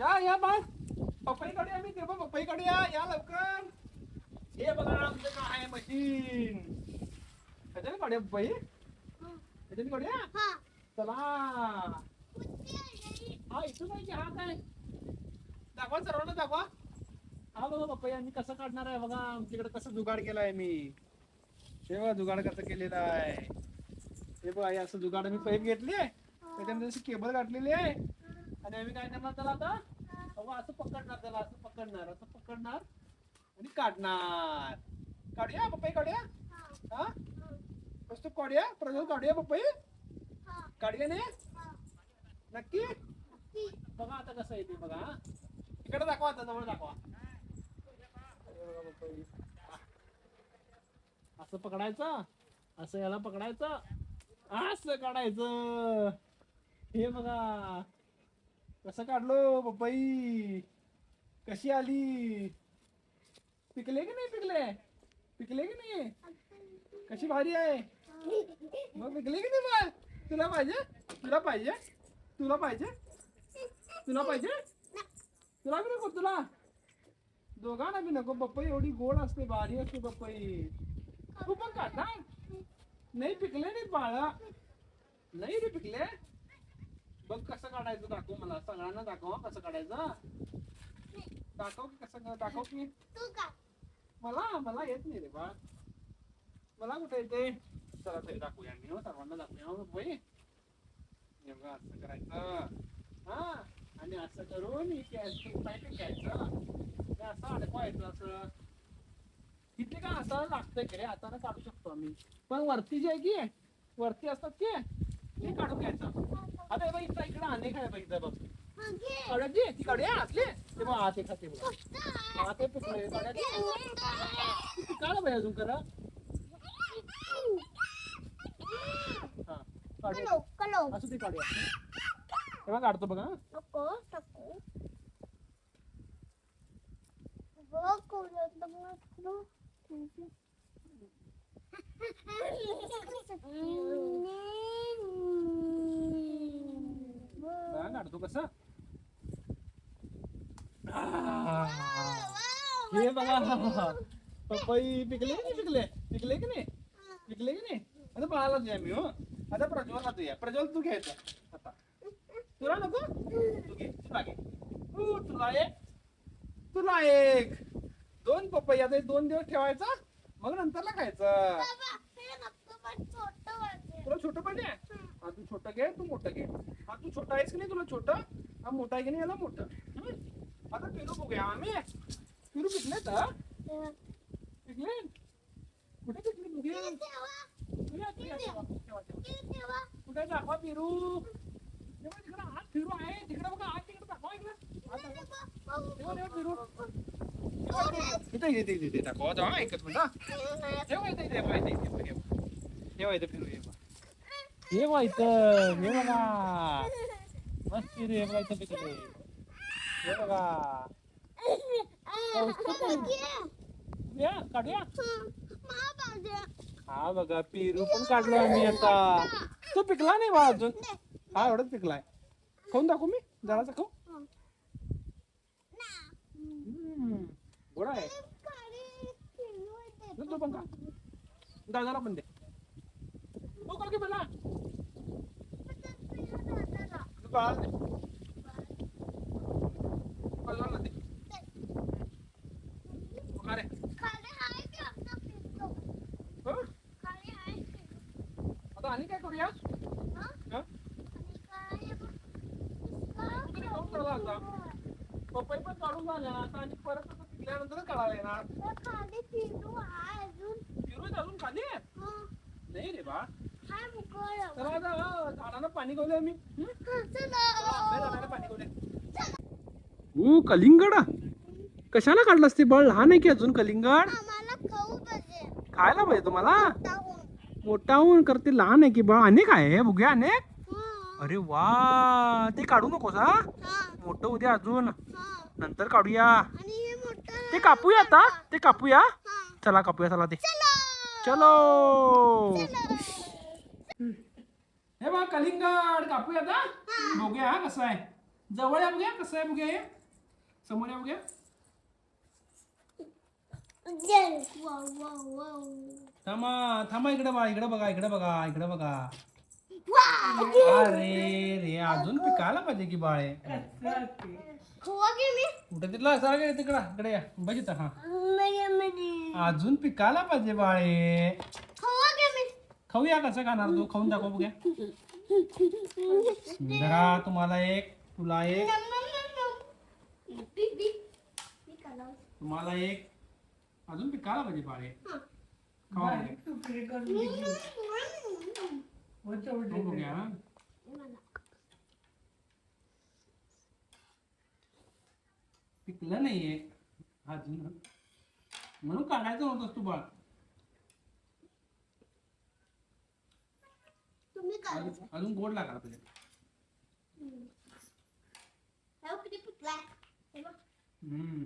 या बा पपई काढूया आम्ही ते पपई काढूया या लवकर. हे बघा आमचं काय आहे मशीन. ह्याच्याने काढूया पपई. ह्याच्याने काढूया. चला हा इथून काय की हा काय दाखवा सर्वांना दाखवा. हा बघा पपई आम्ही कसं काढणार आहे बघा. आमच्याकडे कसं जुगाड केलाय मी. हे बघा जुगाड कसं केलेलं आहे. हे बघा असं जुगाड मी पाईप घेतली त्याच्यामध्ये अशी केबल काढलेली आहे आणि आम्ही काय करणार त्याला आता असं पकडणार त्याला असं पकडणार आणि काढणार. काढूया पपई काढूया. हा वस्तू काढूया प्रज्वल काढूया पपई काढूया ने नक्की. बघा आता कसं येते बघा. इकडे दाखवा आता जवळ दाखवा. असं पकडायचं असं याला पकडायचं असं काढायचं. हे बघा कसं काढलो पपई. कशी आली. पिकले की नाही पिकले. पिकले की नाही. कशी भारी आहे मग. पिकले की नाही मग. तुला पाहिजे तुला पाहिजे तुला पाहिजे तुला पाहिजे तुला बी नको. तुला दोघांना बी नको. पपई एवढी गोड असते भारी असते पपई. तू पण काढ ना. नाही पिकले नाही बाळा. नाही रे पिकले. बघ कसं काढायचं दाखव मला. सगळ्यांना दाखव कसं काढायचं. दाखव की कसं दाखव की. मला मला येत नाही रे बा. मला कुठे येते. चला तरी दाखवूया मी सर्वांना दाखवूया पपई. हे बघा असं करायचं हा आणि असं करून पाईप घ्यायचं असं अडकवायचं असं. इथे का असं लागतंय की रे. हाताने काढू शकतो आम्ही पण वरती जे आहे की वरती असतात की ते काढून घ्यायचं. आता हे बघ इथं इकडे अनेक आहे बघितलं बघ. काढायची ती काढूया आतले ते बघ आत एखादी बघ ते पिकले काढायची. काढ बाई अजून करा. हा काढूया असं ते काढूया. तेव्हा काढतो बघा. काढतो कसं. हे बघा पपई पिकले की नाही. पिकले पिकले की नाही. पिकले की नाही. आता बाळाला द्या मी हो. आता प्रज्वलला द्या. प्रज्वल तू घ्यायचं आता. तुला नको तू घे. तुला घे. तुला एक 2 पपई. आता 2 दिवस ठेवायचा मग नंतरला खायचं. तुला छोटं पाहिजे. हा तू छोटं घे तू मोठं घे. हा तू छोटा आहेस की नाही. तुला छोटं हा मोठा आहे की नाही याला मोठं. आता पेरू बघूया आम्ही. पेरू पिकले तर पिकले कुठे पिकले बघूया. कुठे दाखवा पेरू. तिकडे आत पेरू आहे. तिकडे बघा आत तिकडे दाखवा. इकडे पेरू इथे दाखवा. एकच मिनिट ठेवा इथे फिरू. हे बघा इथं. हे बघा मस्त फिरू. हे बघा इथं पिकले. हे बघा काढूया. हा बघा पेरू पण काढलो आम्ही आता. तो पिकला नाही बा अजून. हा एवढंच पिकलाय. खाऊन दाखवू मी जराचा खाऊ. गोड आहे. तू पण का दादाला पण दे. तू का की मला बाळाला दे. बाळाला दे. अरे आता आणि काय करूया. पपई पण काढून झाल्या आता आणि परत पिकल्यानंतर काढायला येणार. फिरू अजून खाली नाही रे बा. तर आता झाडाला पाणी गवले आम्ही. पाणी गवले. कलिंगड कशाला काढलास ते बळ. लहान आहे की अजून कलिंगड. खायला पाहिजे तुम्हाला. मोठा होऊन करते. लहान आहे की बळ. अनेक आहे बघूया अनेक. अरे वा ते काढू नकोस हा. मोठं उद्या अजून नंतर काढूया. ते कापूया आता. ते कापूया. चला कापूया चला ते. चलो हे बघ कलिंगड कापूया आता. बघूया कसं आहे. जवळ आहे बघ्या कसं आहे बघ्या हे समोर आहे बघ्या थांबा थांबा इकडे बघा इकडे बघा इकडे बघा इकडे बघा अरे रे अजून पिकायला पाहिजे की बाळे कुठे तिथला सारखं तिकडा इकडे या बघितलं हा अजून पिकायला पाहिजे बाळे खाऊया कसं खाणार तू खाऊन दाखव बघ्या जरा तुम्हाला एक तुला एक तुम्हाला एक अजून पिकायला पाहिजे बाळे खावा बघ्या पिकलं नाहीये अजून म्हणून काढायचं नव्हतंस तू बाळ अजून गोड लागायला पाहिजे हम्म